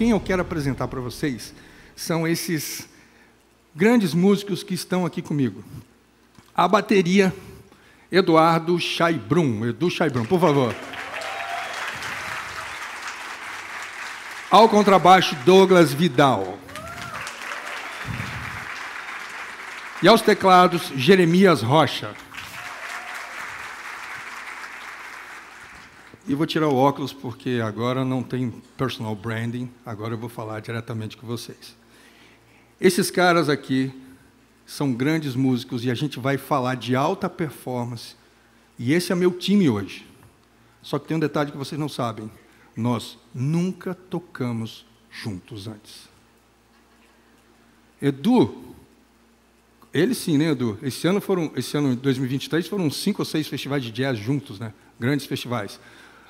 quem eu quero apresentar para vocês são esses grandes músicos que estão aqui comigo. A bateria, Eduardo Chaibrum. Edu Chaibrum, por favor. Ao contrabaixo, Douglas Vidal. E aos teclados, Jeremias Rocha. E vou tirar o óculos porque agora não tem personal branding, agora eu vou falar diretamente com vocês. Esses caras aqui são grandes músicos e a gente vai falar de alta performance. E esse é meu time hoje. Só que tem um detalhe que vocês não sabem. Nós nunca tocamos juntos antes. Edu, ele sim, né, Edu? Esse ano, em 2023, foram 5 ou 6 festivais de jazz juntos, né? Grandes festivais.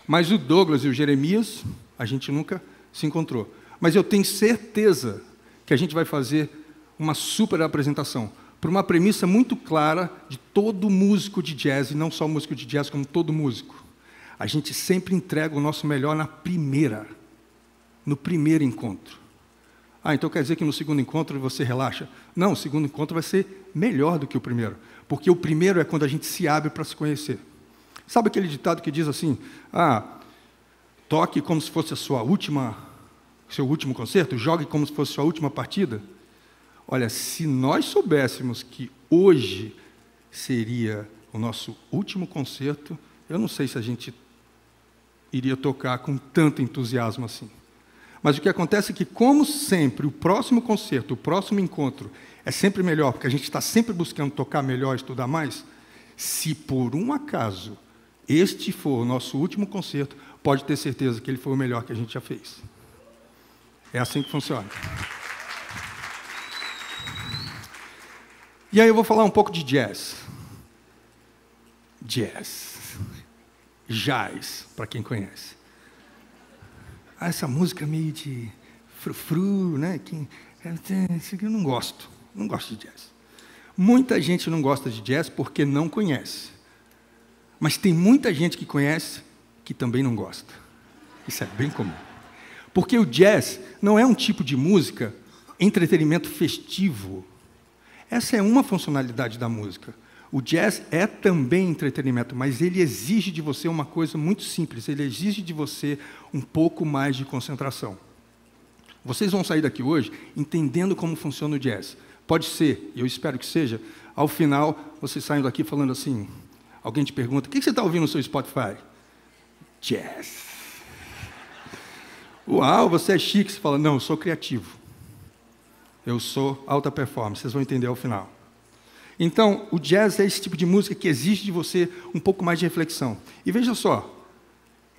Mas o Douglas e o Jeremias, a gente nunca se encontrou. Mas eu tenho certeza que a gente vai fazer uma super apresentação, por uma premissa muito clara de todo músico de jazz, e não só músico de jazz, como todo músico. A gente sempre entrega o nosso melhor no primeiro encontro. Ah, então quer dizer que no segundo encontro você relaxa? Não, o segundo encontro vai ser melhor do que o primeiro, porque o primeiro é quando a gente se abre para se conhecer. Sabe aquele ditado que diz assim, toque como se fosse seu último concerto, jogue como se fosse sua última partida? Olha, se nós soubéssemos que hoje seria o nosso último concerto, eu não sei se a gente iria tocar com tanto entusiasmo assim. Mas o que acontece é que, como sempre, o próximo concerto, o próximo encontro, é sempre melhor, porque a gente está sempre buscando tocar melhor, estudar mais. Se por um acaso este for o nosso último concerto, pode ter certeza que ele foi o melhor que a gente já fez. É assim que funciona. E aí eu vou falar um pouco de jazz. Jazz, para quem conhece. Essa música meio de frufru, né? Eu não gosto de jazz. Muita gente não gosta de jazz porque não conhece. Mas tem muita gente que conhece que também não gosta. Isso é bem comum. Porque o jazz não é um tipo de música, entretenimento festivo. Essa é uma funcionalidade da música. O jazz é também entretenimento, mas ele exige de você uma coisa muito simples. Ele exige de você um pouco mais de concentração. Vocês vão sair daqui hoje entendendo como funciona o jazz. Pode ser, e eu espero que seja, ao final, vocês saem daqui falando assim, alguém te pergunta, o que você está ouvindo no seu Spotify? Jazz. Uau, você é chique. Você fala, não, eu sou criativo. Eu sou alta performance. Vocês vão entender ao final. Então, o jazz é esse tipo de música que exige de você um pouco mais de reflexão. E veja só,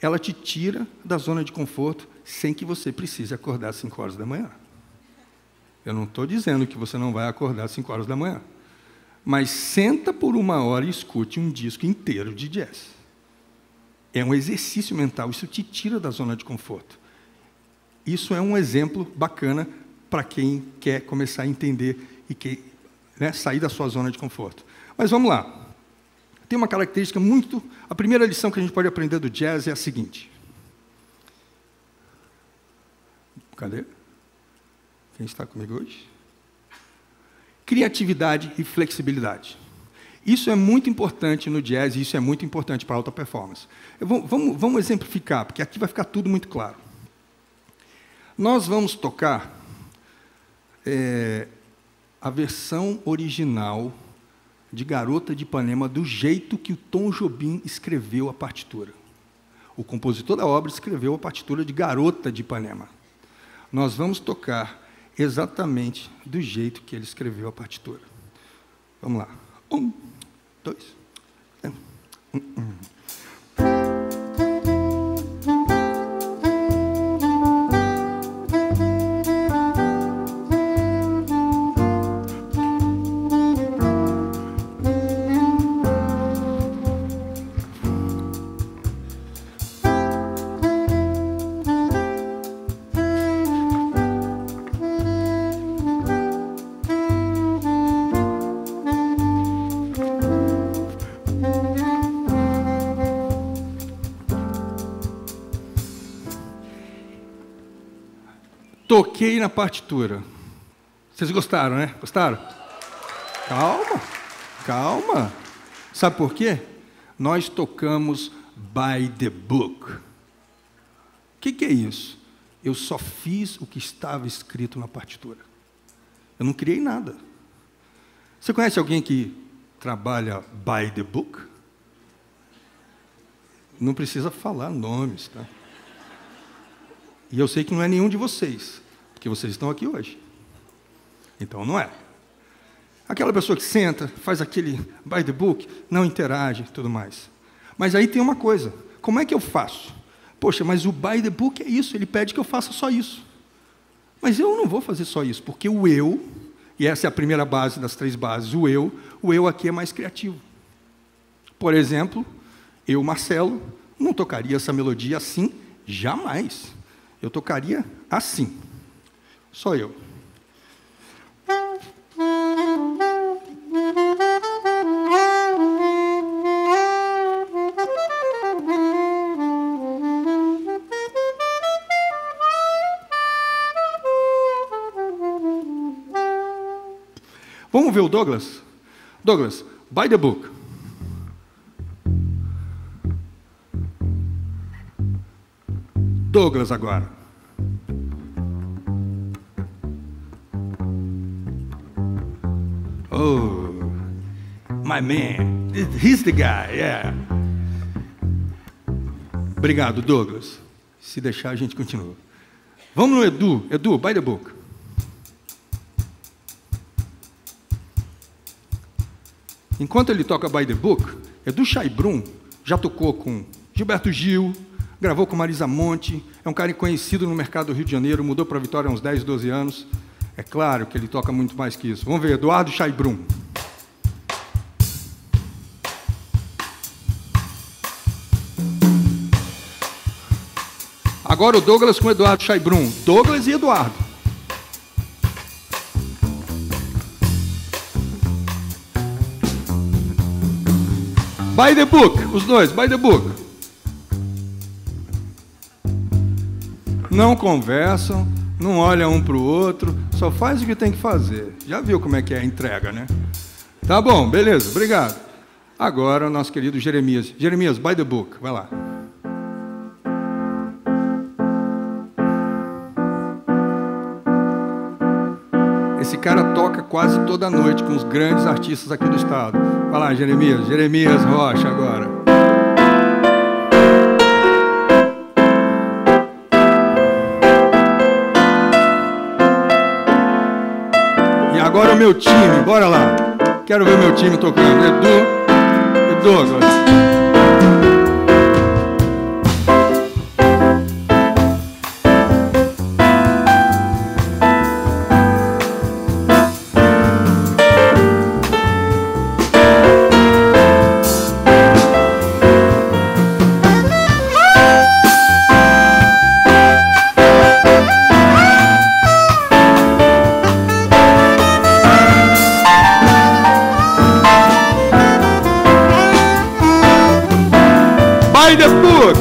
ela te tira da zona de conforto sem que você precise acordar às 5 horas da manhã. Eu não estou dizendo que você não vai acordar às 5 horas da manhã. Mas senta por 1 hora e escute um disco inteiro de jazz. É um exercício mental, isso te tira da zona de conforto. Isso é um exemplo bacana para quem quer começar a entender e quer, sair da sua zona de conforto. Mas vamos lá. Tem uma característica muito... A primeira lição que a gente pode aprender do jazz é a seguinte. Cadê? Quem está comigo hoje? Criatividade e flexibilidade. Isso é muito importante no jazz e isso é muito importante para a alta performance. Vamos exemplificar, porque aqui vai ficar tudo muito claro. Nós vamos tocar a versão original de Garota de Ipanema do jeito que o Tom Jobim escreveu a partitura. O compositor da obra escreveu a partitura de Garota de Ipanema. Nós vamos tocar exatamente do jeito que ele escreveu a partitura. Vamos lá. 1, 2, 3. Toquei na partitura. Vocês gostaram, né? Gostaram? Calma, calma. Sabe por quê? Nós tocamos by the book. O que é isso? Eu só fiz o que estava escrito na partitura. Eu não criei nada. Você conhece alguém que trabalha by the book? Não precisa falar nomes, tá? E eu sei que não é nenhum de vocês, porque vocês estão aqui hoje. Então não é. Aquela pessoa que senta, faz aquele by the book, não interage, tudo mais. Mas aí tem uma coisa, como é que eu faço? Poxa, mas o by the book é isso, ele pede que eu faça só isso. Mas eu não vou fazer só isso, porque o eu, e essa é a primeira base das 3 bases, o eu aqui é mais criativo. Por exemplo, eu, Marcelo, não tocaria essa melodia assim, jamais. Eu tocaria assim, só eu. Vamos ver o Douglas? Douglas, by the book. Douglas agora. Oh, my man, he's the guy, yeah. Obrigado, Douglas. Se deixar, a gente continua. Vamos no Edu. Edu, by the book. Enquanto ele toca by the book, Edu Chaibrum já tocou com Gilberto Gil, gravou com Marisa Monte, é um cara conhecido no mercado do Rio de Janeiro, mudou para Vitória há uns 10, 12 anos. É claro que ele toca muito mais que isso. Vamos ver, Eduardo Chaibrum. Agora o Douglas com o Eduardo Chaibrum. Douglas e Eduardo. By the book, os dois, by the book. Não conversam, não olham um para o outro, só faz o que tem que fazer. Já viu como é que é a entrega, né? Tá bom, beleza, obrigado. Agora o nosso querido Jeremias. Jeremias, by the book, vai lá. Esse cara toca quase toda noite com os grandes artistas aqui do estado. Vai lá, Jeremias. Jeremias Rocha agora. E agora o meu time, bora lá. Quero ver o meu time tocando. Edu e Douglas. By the book.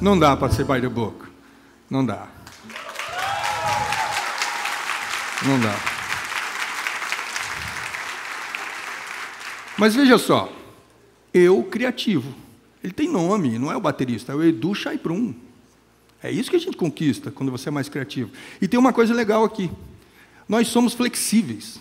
Não dá para ser by the book. Não dá. Não dá. Mas veja só, eu criativo. Ele tem nome, não é o baterista, é o Edu Chaibrum. É isso que a gente conquista quando você é mais criativo. E tem uma coisa legal aqui. Nós somos flexíveis.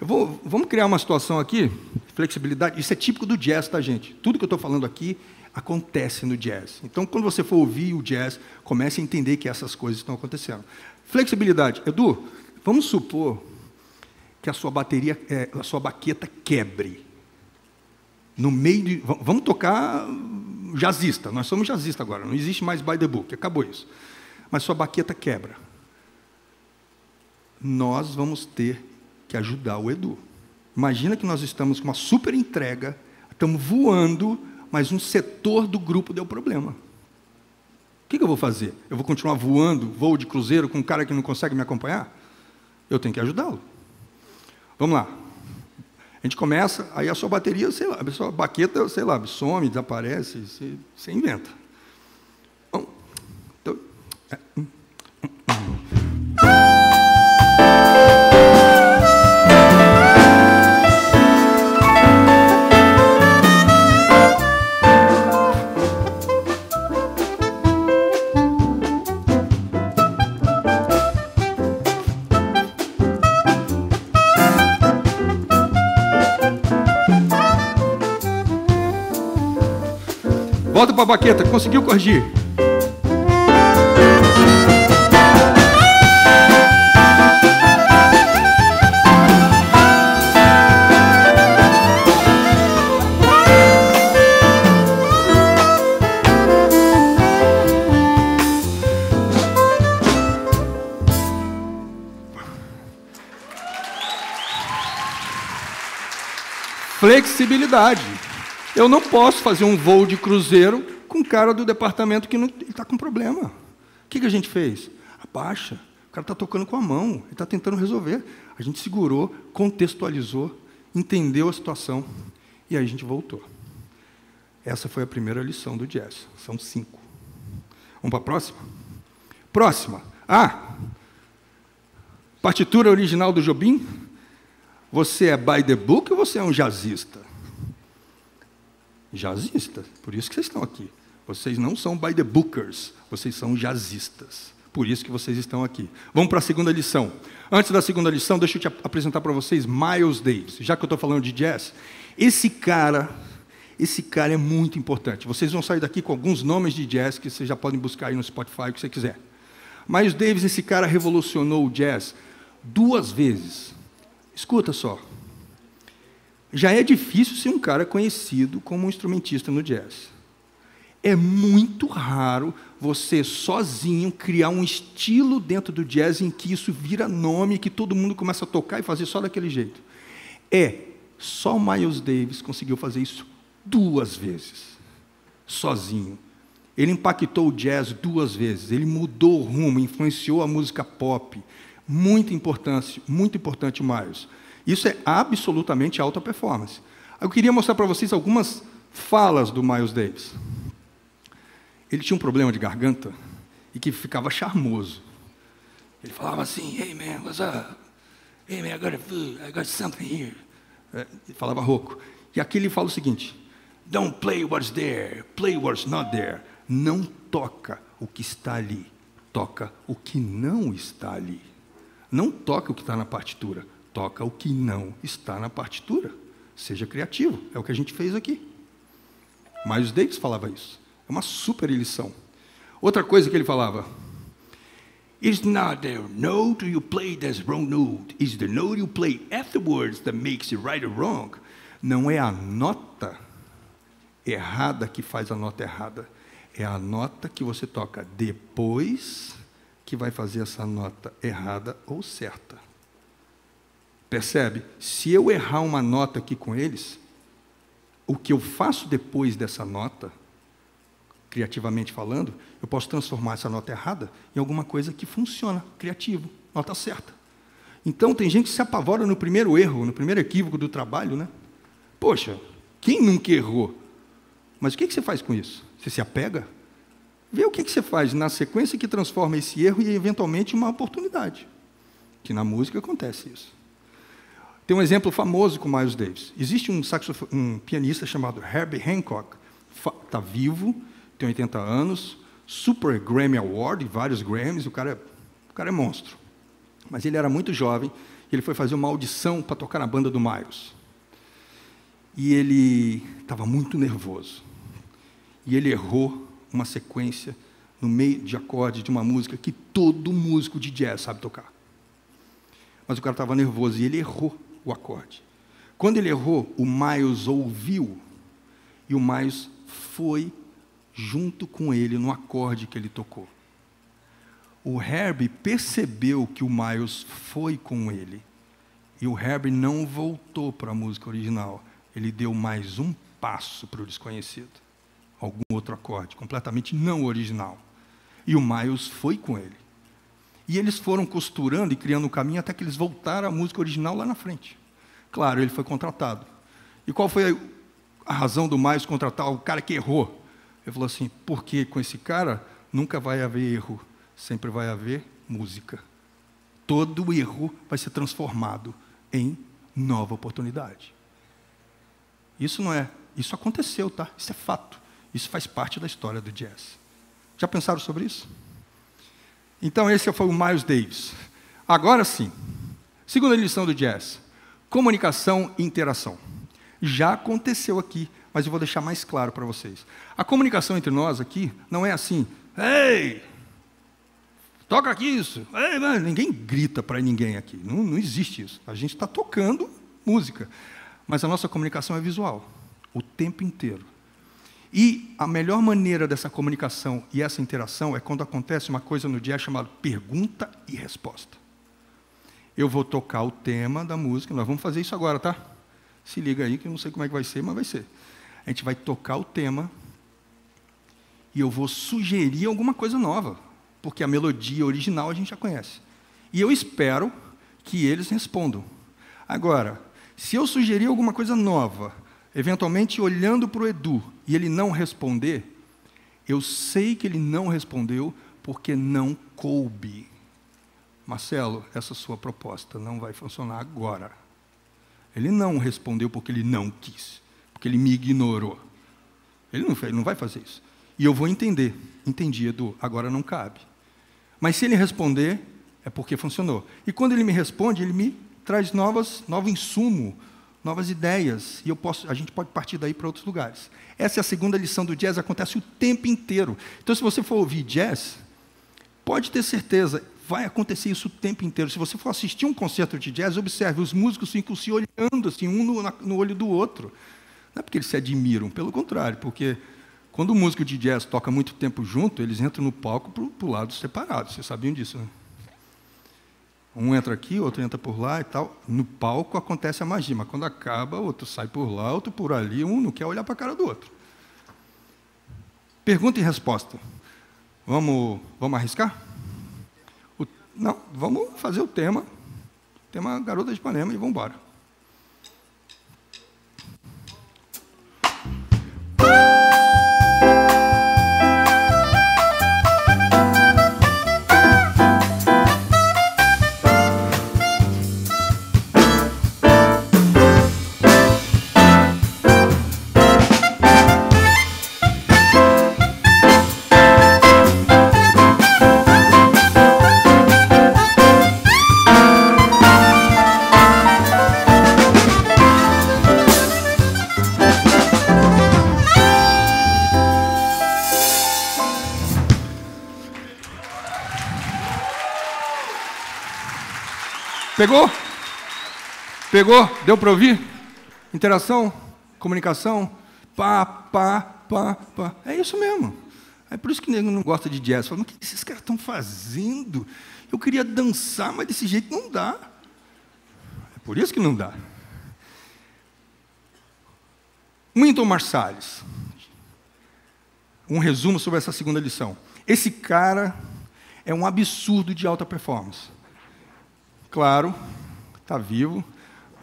Vamos criar uma situação aqui, flexibilidade. Isso é típico do jazz, tá, gente? Tudo que eu estou falando aqui acontece no jazz. Então, quando você for ouvir o jazz, comece a entender que essas coisas estão acontecendo. Flexibilidade. Edu, vamos supor que a sua bateria, a sua baqueta quebre. No meio de... Vamos tocar jazzista. Nós somos jazzista agora. Não existe mais by the book. Acabou isso. Mas sua baqueta quebra. Nós vamos ter que ajudar o Edu. Imagina que nós estamos com uma super entrega, estamos voando, mas um setor do grupo deu problema. que eu vou fazer? Eu vou continuar voando, voo de cruzeiro com um cara que não consegue me acompanhar? Eu tenho que ajudá-lo. Vamos lá. A gente começa, aí a sua bateria, sei lá, a sua baqueta, sei lá, some, desaparece, você inventa. Bom, então, volta para a baqueta, conseguiu corrigir? Flexibilidade. Eu não posso fazer um voo de cruzeiro com o cara do departamento que está com problema. O que a gente fez? Abaixa. O cara está tocando com a mão, ele está tentando resolver. A gente segurou, contextualizou, entendeu a situação e aí a gente voltou. Essa foi a primeira lição do jazz. São 5. Vamos para a próxima? Próxima. Partitura original do Jobim. Você é by the book ou você é um jazzista? Jazzista, por isso que vocês estão aqui. Vocês não são by the bookers, vocês são jazzistas. Por isso que vocês estão aqui. Vamos para a segunda lição. Antes da segunda lição, deixa eu te apresentar para vocês Miles Davis. Já que eu estou falando de jazz, esse cara é muito importante. Vocês vão sair daqui com alguns nomes de jazz que vocês já podem buscar aí no Spotify, o que você quiser. Miles Davis, esse cara revolucionou o jazz 2 vezes. Escuta só. Já é difícil ser um cara conhecido como um instrumentista no jazz. É muito raro você, sozinho, criar um estilo dentro do jazz em que isso vira nome, que todo mundo começa a tocar e fazer só daquele jeito. Só o Miles Davis conseguiu fazer isso 2 vezes, sozinho. Ele impactou o jazz 2 vezes, ele mudou o rumo, influenciou a música pop. Muito importante o Miles. Isso é absolutamente alta performance. Eu queria mostrar para vocês algumas falas do Miles Davis. Ele tinha um problema de garganta e que ficava charmoso. Ele falava assim, "Hey man, what's up? Hey man, I got a food, I got something here." Ele falava rouco. E aqui ele fala o seguinte, "Don't play what's there, play what's not there." Não toca o que está ali, toca o que não está ali. Não toca o que está na partitura, toca o que não está na partitura. Seja criativo, é o que a gente fez aqui. Miles Davis falava isso. É uma super lição. Outra coisa que ele falava, "It's not the note you play that's wrong note, it's the note you play afterwards that makes it right or wrong." Não é a nota errada que faz a nota errada, é a nota que você toca depois que vai fazer essa nota errada ou certa. Percebe? Se eu errar uma nota aqui com eles, o que eu faço depois dessa nota, criativamente falando, eu posso transformar essa nota errada em alguma coisa que funciona, criativo, nota certa. Então, tem gente que se apavora no primeiro erro, no primeiro equívoco do trabalho, né? Poxa, quem nunca errou? Mas o que você faz com isso? Você se apega? Vê o que você faz na sequência que transforma esse erro em, eventualmente, uma oportunidade. Que na música acontece isso. Tem um exemplo famoso com Miles Davis. Existe um pianista chamado Herbie Hancock, está vivo, tem 80 anos, Super Grammy Award, vários Grammys, o cara é monstro. Mas ele era muito jovem, e ele foi fazer uma audição para tocar na banda do Miles. E ele estava muito nervoso. E ele errou uma sequência no meio de acorde de uma música que todo músico de jazz sabe tocar. Mas o cara estava nervoso e ele errou o acorde. Quando ele errou, o Miles ouviu, e o Miles foi junto com ele no acorde que ele tocou. O Herbie percebeu que o Miles foi com ele, e o Herbie não voltou para a música original. Ele deu mais um passo para o desconhecido. Algum outro acorde, completamente não original. E o Miles foi com ele. E eles foram costurando e criando um caminho até que eles voltaram à música original lá na frente. Claro, ele foi contratado. E qual foi a razão do Miles contratar o cara que errou? Ele falou assim, porque com esse cara nunca vai haver erro, sempre vai haver música. Todo erro vai ser transformado em nova oportunidade. Isso aconteceu, tá? Isso é fato. Isso faz parte da história do jazz. Já pensaram sobre isso? Então esse foi o Miles Davis. Agora sim, segunda lição do jazz, comunicação e interação. Já aconteceu aqui, mas eu vou deixar mais claro para vocês. A comunicação entre nós aqui não é assim, ei, toca aqui isso. Ei, mano, ninguém grita para ninguém aqui, não existe isso. A gente está tocando música, mas a nossa comunicação é visual, o tempo inteiro. E a melhor maneira dessa comunicação e essa interação é quando acontece uma coisa no jazz chamada pergunta e resposta. Eu vou tocar o tema da música, nós vamos fazer isso agora, tá? Se liga aí, que eu não sei como é que vai ser, mas vai ser. A gente vai tocar o tema e eu vou sugerir alguma coisa nova, porque a melodia original a gente já conhece. E eu espero que eles respondam. Agora, se eu sugerir alguma coisa nova, eventualmente olhando para o Edu, e ele não responder, eu sei que ele não respondeu porque não coube. Marcelo, essa sua proposta não vai funcionar agora. Ele não respondeu porque ele não quis, porque ele me ignorou. Ele não vai fazer isso. E eu vou entender. Entendi, Edu, agora não cabe. Mas se ele responder, é porque funcionou. E quando ele me responde, ele me traz novo insumo, novas ideias, e a gente pode partir daí para outros lugares. Essa é a segunda lição do jazz, acontece o tempo inteiro. Então, se você for ouvir jazz, pode ter certeza, vai acontecer isso o tempo inteiro. Se você for assistir um concerto de jazz, observe, os músicos ficam se olhando, assim, um no olho do outro. Não é porque eles se admiram, pelo contrário, porque quando o músico de jazz toca muito tempo junto, eles entram no palco para o lado separado. Vocês sabiam disso, né? Um entra aqui, outro entra por lá e tal. No palco acontece a magia, mas quando acaba, outro sai por lá, outro por ali, um não quer olhar para a cara do outro. Pergunta e resposta. Vamos arriscar? Não, vamos fazer o tema Garota de Ipanema, e vamos embora. Pegou? Pegou? Deu para ouvir? Interação, comunicação, pá. É isso mesmo. É por isso que nego não gosta de jazz. Fala, mas o que esses caras estão fazendo? Eu queria dançar, mas desse jeito não dá. É por isso que não dá. Wynton Marsalis. Um resumo sobre essa segunda lição. Esse cara é um absurdo de alta performance. Claro, está vivo,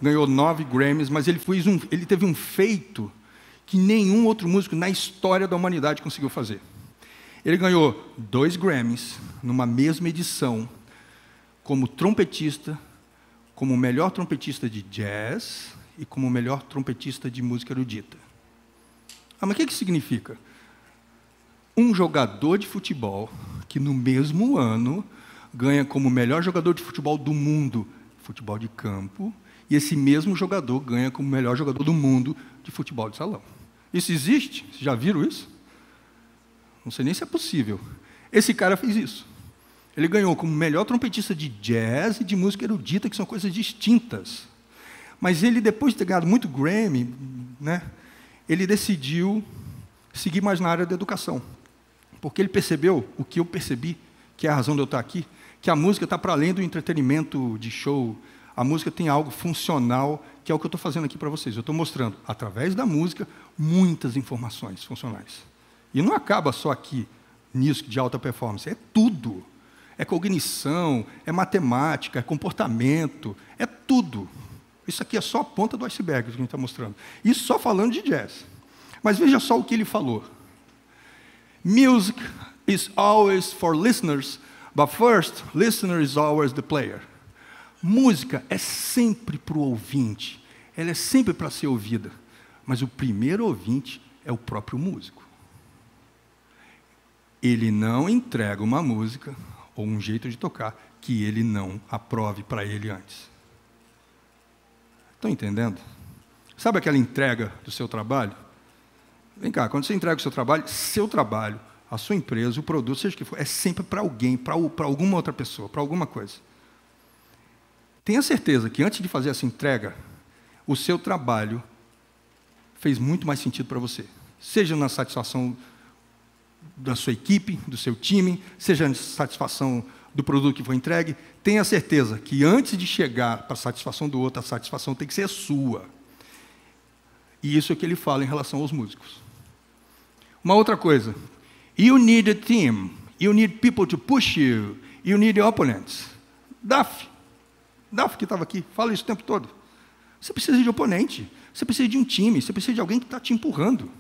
ganhou 9 Grammys, mas ele teve um feito que nenhum outro músico na história da humanidade conseguiu fazer. Ele ganhou 2 Grammys numa mesma edição, como trompetista, como melhor trompetista de jazz e como melhor trompetista de música erudita. Mas o que significa? Um jogador de futebol que no mesmo ano ganha como melhor jogador de futebol do mundo, futebol de campo, e esse mesmo jogador ganha como melhor jogador do mundo de futebol de salão. Isso existe? Vocês já viram isso? Não sei nem se é possível. Esse cara fez isso. Ele ganhou como melhor trompetista de jazz e de música erudita, que são coisas distintas. Mas ele, depois de ter ganhado muito Grammy, né, ele decidiu seguir mais na área da educação. Porque ele percebeu o que eu percebi, que é a razão de eu estar aqui, que a música está para além do entretenimento de show. A música tem algo funcional, que é o que eu estou fazendo aqui para vocês. Eu estou mostrando, através da música, muitas informações funcionais. E não acaba só aqui, nisso de alta performance. É tudo. É cognição, é matemática, é comportamento, é tudo. Isso aqui é só a ponta do iceberg que a gente está mostrando. Isso só falando de jazz. Mas veja só o que ele falou. Music is always for listeners, but first, listener is always the player. Música é sempre para o ouvinte. Ela é sempre para ser ouvida. Mas o primeiro ouvinte é o próprio músico. Ele não entrega uma música ou um jeito de tocar que ele não aprove para ele antes. Estão entendendo? Sabe aquela entrega do seu trabalho? Vem cá, quando você entrega o seu trabalho, a sua empresa, o produto, seja o que for, é sempre para alguém, para alguma outra pessoa, para alguma coisa. Tenha certeza que antes de fazer essa entrega, o seu trabalho fez muito mais sentido para você. Seja na satisfação da sua equipe, do seu time, seja na satisfação do produto que foi entregue, tenha certeza que antes de chegar para a satisfação do outro, a satisfação tem que ser sua. E isso é o que ele fala em relação aos músicos. Uma outra coisa, you need a team, you need people to push you, you need opponents. Daf que estava aqui, fala isso o tempo todo. Você precisa de oponente, você precisa de um time, você precisa de alguém que está te empurrando.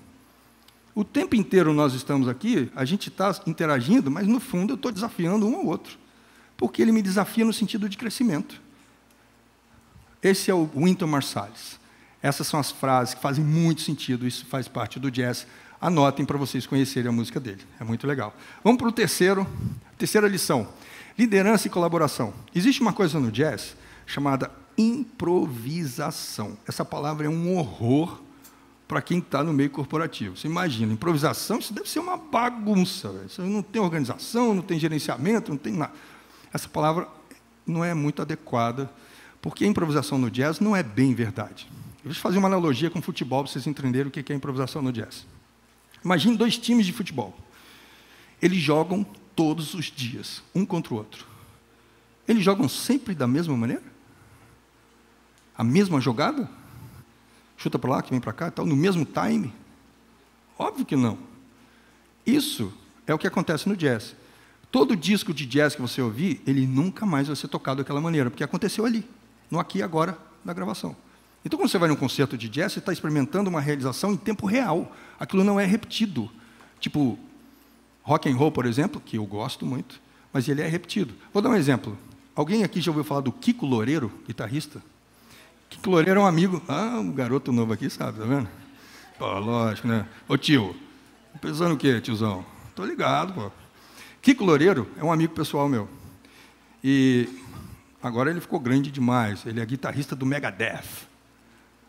O tempo inteiro nós estamos aqui, a gente está interagindo, mas no fundo eu estou desafiando um ao outro. Porque ele me desafia no sentido de crescimento. Esse é o Wynton Marsalis. Essas são as frases que fazem muito sentido, isso faz parte do jazz. Anotem para vocês conhecerem a música dele, é muito legal. Vamos para terceira lição. Liderança e colaboração. Existe uma coisa no jazz chamada improvisação. Essa palavra é um horror para quem está no meio corporativo. Você imagina, improvisação, isso deve ser uma bagunça. Isso não tem organização, não tem gerenciamento, não tem nada. Essa palavra não é muito adequada, porque a improvisação no jazz não é bem verdade. Eu vou fazer uma analogia com futebol para vocês entenderem o que é improvisação no jazz. Imagine 2 times de futebol. Eles jogam todos os dias, um contra o outro. Eles jogam sempre da mesma maneira? A mesma jogada? Chuta para lá, que vem para cá, tal, no mesmo time? Óbvio que não. Isso é o que acontece no jazz. Todo disco de jazz que você ouvir, ele nunca mais vai ser tocado daquela maneira, porque aconteceu ali, no aqui e agora da gravação. Então, quando você vai num concerto de jazz, você está experimentando uma realização em tempo real. Aquilo não é repetido. Tipo, rock and roll, por exemplo, que eu gosto muito, mas ele é repetido. Vou dar um exemplo. Alguém aqui já ouviu falar do Kiko Loureiro, guitarrista? Kiko Loureiro é um amigo... um garoto novo aqui, sabe, tá vendo? Pô, lógico, né? Ô, tio, pensando o quê, tiozão? Tô ligado, pô. Kiko Loureiro é um amigo pessoal meu. E agora ele ficou grande demais. Ele é guitarrista do Megadeth.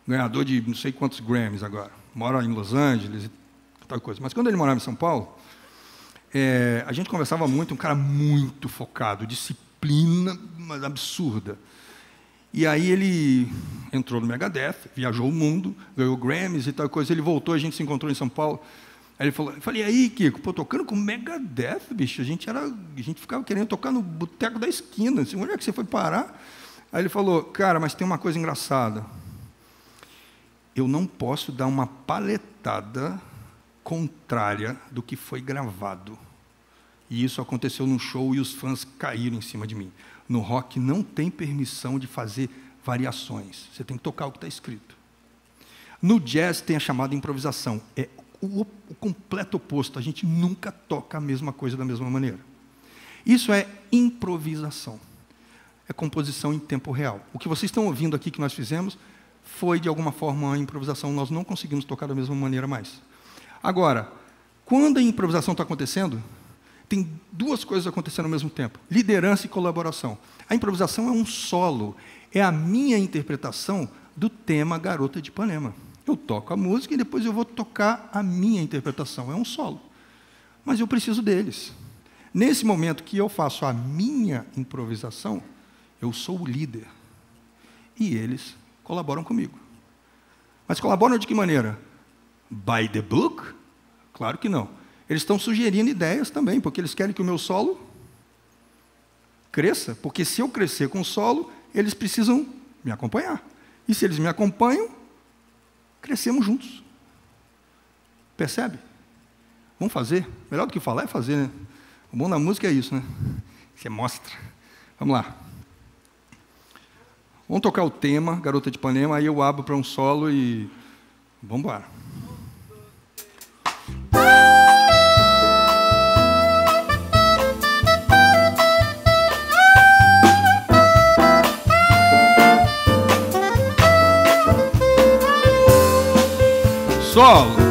Ganhador de não sei quantos Grammys agora. Mora em Los Angeles e tal coisa. Mas quando ele morava em São Paulo, a gente conversava muito, um cara muito focado, disciplina mas absurda. E aí ele entrou no Megadeth, viajou o mundo, ganhou Grammys e tal coisa. Ele voltou, a gente se encontrou em São Paulo. Aí ele falou, eu falei, e aí, Kiko, pô, tocando com Megadeth, bicho, a gente ficava querendo tocar no boteco da esquina. Assim, onde é que você foi parar? Aí ele falou, cara, mas tem uma coisa engraçada. Eu não posso dar uma paletada contrária do que foi gravado. E isso aconteceu num show e os fãs caíram em cima de mim. No rock não tem permissão de fazer variações. Você tem que tocar o que está escrito. No jazz tem a chamada improvisação. É o completo oposto. A gente nunca toca a mesma coisa da mesma maneira. Isso é improvisação. É composição em tempo real. O que vocês estão ouvindo aqui que nós fizemos foi, de alguma forma, uma improvisação. Nós não conseguimos tocar da mesma maneira mais. Agora, quando a improvisação está acontecendo, tem 2 coisas acontecendo ao mesmo tempo. Liderança e colaboração. A improvisação é um solo. É a minha interpretação do tema Garota de Ipanema. Eu toco a música e depois eu vou tocar a minha interpretação. É um solo. Mas eu preciso deles. Nesse momento que eu faço a minha improvisação, eu sou o líder. E eles colaboram comigo. Mas colaboram de que maneira? By the book? Claro que não. Eles estão sugerindo ideias também, porque eles querem que o meu solo cresça. Porque se eu crescer com o solo, eles precisam me acompanhar. E se eles me acompanham, crescemos juntos. Percebe? Vamos fazer? Melhor do que falar é fazer, né? O bom da música é isso, né? Você mostra. Vamos lá. Vamos tocar o tema, Garota de Ipanema, aí eu abro para um solo e... vamos embora. Solo.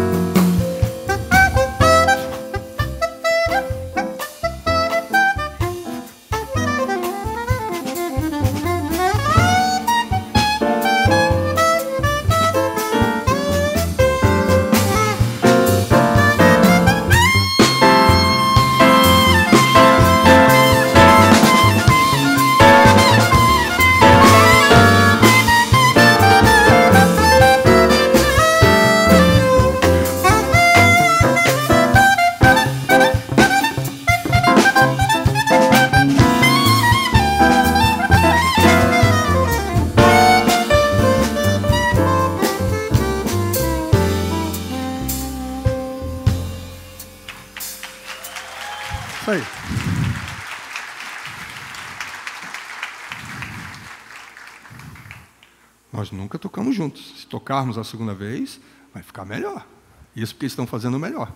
Isso aí. Nós nunca tocamos juntos. Se tocarmos a segunda vez, vai ficar melhor. Isso porque eles estão fazendo melhor.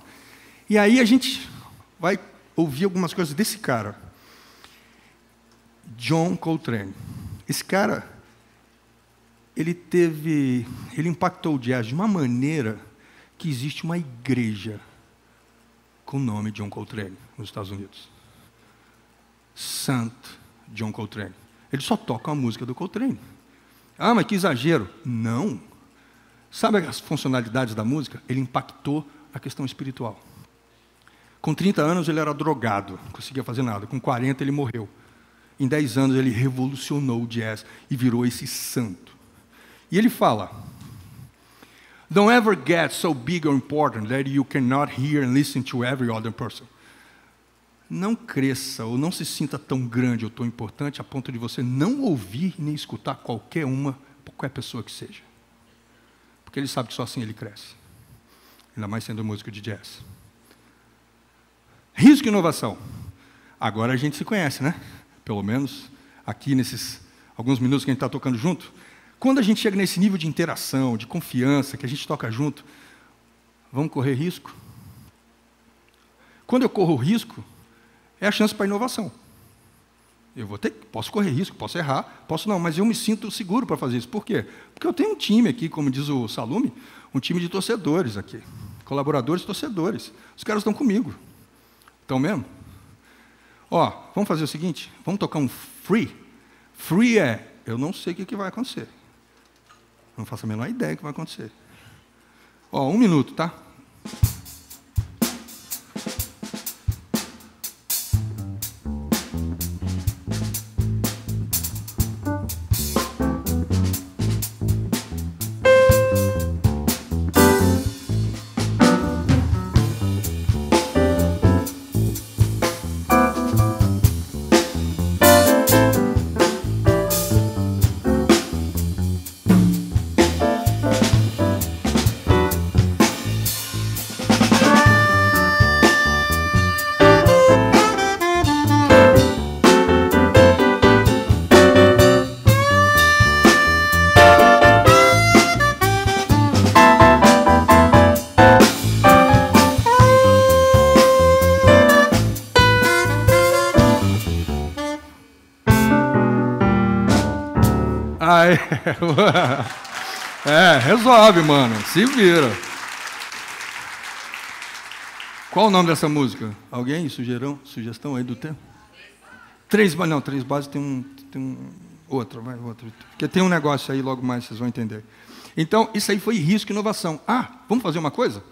E aí a gente vai ouvir algumas coisas desse cara. John Coltrane. Esse cara, ele impactou o jazz de uma maneira que existe uma igreja com o nome John Coltrane nos Estados Unidos. Saint John Coltrane. Ele só toca a música do Coltrane. Ah, mas que exagero. Não. Sabe as funcionalidades da música? Ele impactou a questão espiritual. Com 30 anos ele era drogado, não conseguia fazer nada. Com 40 ele morreu. Em 10 anos ele revolucionou o jazz e virou esse santo. E ele fala: Don't ever get so big or important that you cannot hear and listen to every other person. Não cresça ou não se sinta tão grande ou tão importante a ponto de você não ouvir nem escutar qualquer pessoa que seja. Porque ele sabe que só assim ele cresce. Ainda mais sendo músico de jazz. Risco e inovação. Agora a gente se conhece, né? Pelo menos aqui nesses alguns minutos que a gente está tocando junto. Quando a gente chega nesse nível de interação, de confiança, que a gente toca junto, vamos correr risco? Quando eu corro risco, é a chance para a inovação. Posso correr risco, posso errar, posso não, mas eu me sinto seguro para fazer isso. Por quê? Porque eu tenho um time aqui, como diz o Salume, um time de torcedores aqui. Colaboradores, torcedores. Os caras estão comigo. Estão mesmo? Ó, vamos fazer o seguinte, vamos tocar um free. Free eu não sei o que vai acontecer. Não faço a menor ideia do que vai acontecer. Ó, 1 minuto, tá? Resolve, mano. Se vira. Qual o nome dessa música? Alguém? Sugestão aí do tempo? Três bases tem outro. Porque tem um negócio aí, logo mais vocês vão entender. Então, isso aí foi risco e inovação. Ah, vamos fazer uma coisa?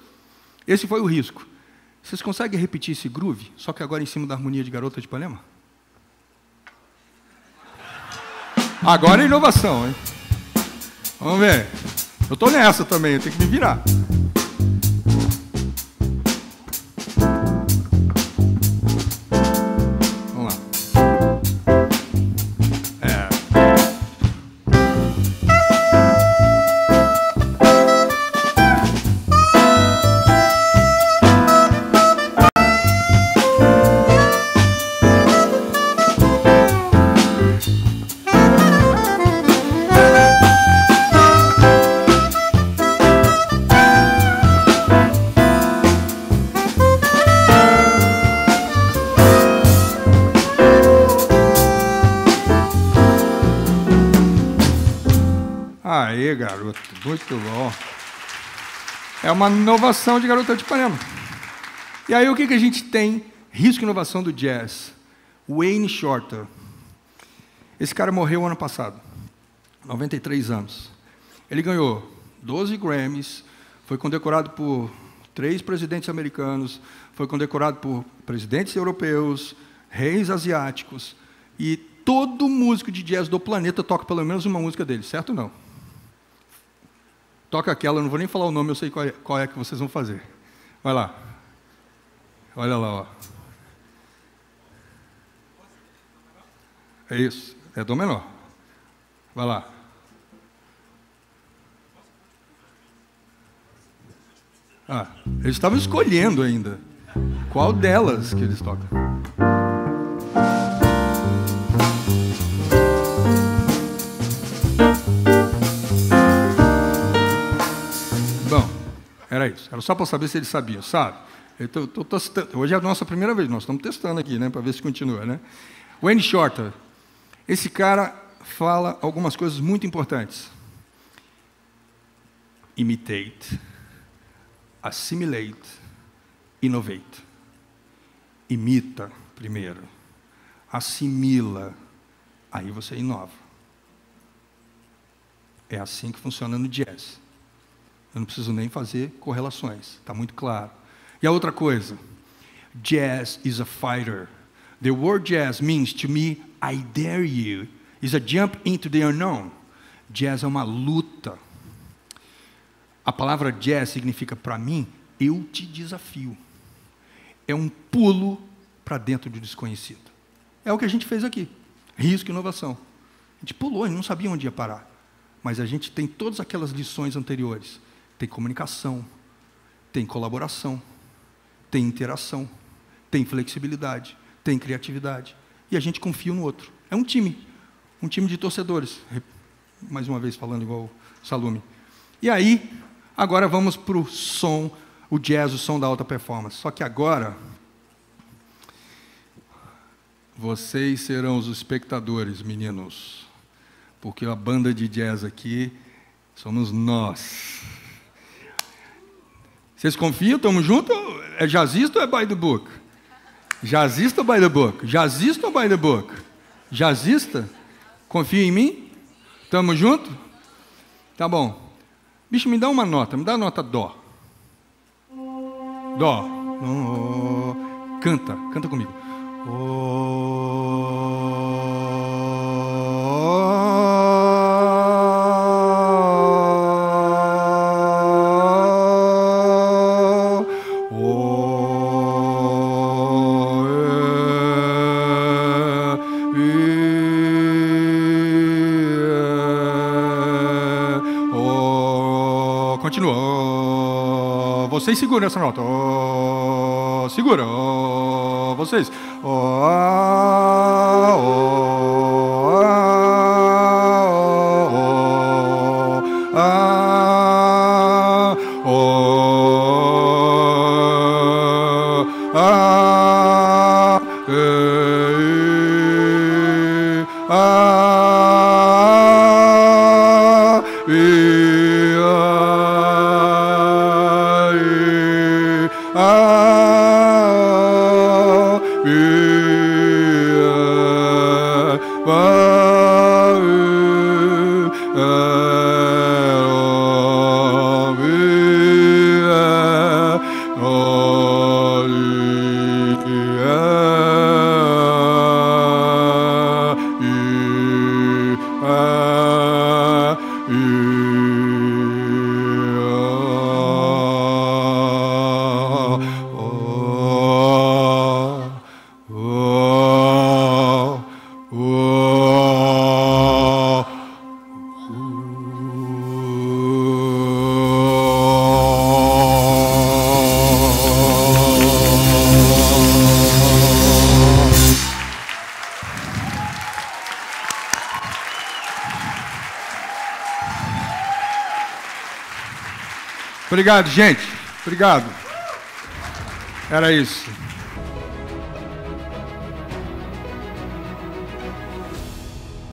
Esse foi o risco. Vocês conseguem repetir esse groove, só que agora em cima da harmonia de Garota de Ipanema? Agora é inovação, hein? Vamos ver. Eu estou nessa também, eu tenho que me virar. Vamos lá. Aê, garoto, muito bom. É uma inovação de Garota de Ipanema. E aí o que a gente tem? Risco e inovação do jazz. Wayne Shorter. Esse cara morreu ano passado, 93 anos. Ele ganhou 12 Grammys, foi condecorado por 3 presidentes americanos, foi condecorado por presidentes europeus, reis asiáticos, e todo músico de jazz do planeta toca pelo menos uma música dele, certo ou não? Toca aquela, eu não vou nem falar o nome, eu sei qual é que vocês vão fazer. Vai lá. Olha lá, ó. É isso, é dó menor. Vai lá. Ah, eles estavam escolhendo ainda. Qual delas que eles tocam? Bom, era isso. Era só para saber se eles sabiam, sabe? Hoje é a nossa primeira vez, nós estamos testando aqui, né, para ver se continua, né? Wayne Shorter. Esse cara fala algumas coisas muito importantes. Imitate, assimilate, innovate. Imita primeiro, assimila, aí você inova. É assim que funciona no jazz. Eu não preciso nem fazer correlações, está muito claro. E a outra coisa, jazz is a fighter. The word jazz means to me, I dare you. Is a jump into the unknown. Jazz é uma luta. A palavra jazz significa, para mim, eu te desafio. É um pulo para dentro do desconhecido. É o que a gente fez aqui. Risco e inovação. A gente pulou, a gente não sabia onde ia parar. Mas a gente tem todas aquelas lições anteriores. Tem comunicação, tem colaboração, tem interação, tem flexibilidade, tem criatividade. E a gente confia no outro. É um time de torcedores. Mais uma vez falando igual o Salume. E aí, agora vamos para o som, o jazz, o som da alta performance. Só que agora, vocês serão os espectadores, meninos. Porque a banda de jazz aqui somos nós. Vocês confiam? Estamos juntos? É jazzista ou é by the book? Jazzista ou by the book? Jazzista ou by the book? Jazzista? Confia em mim? Estamos juntos? Tá bom. Bicho, me dá uma nota. Me dá a nota dó. Dó. Oh. Canta comigo. Continua. Vocês seguram essa nota. Segura. Vocês. Obrigado, gente. Obrigado. Era isso.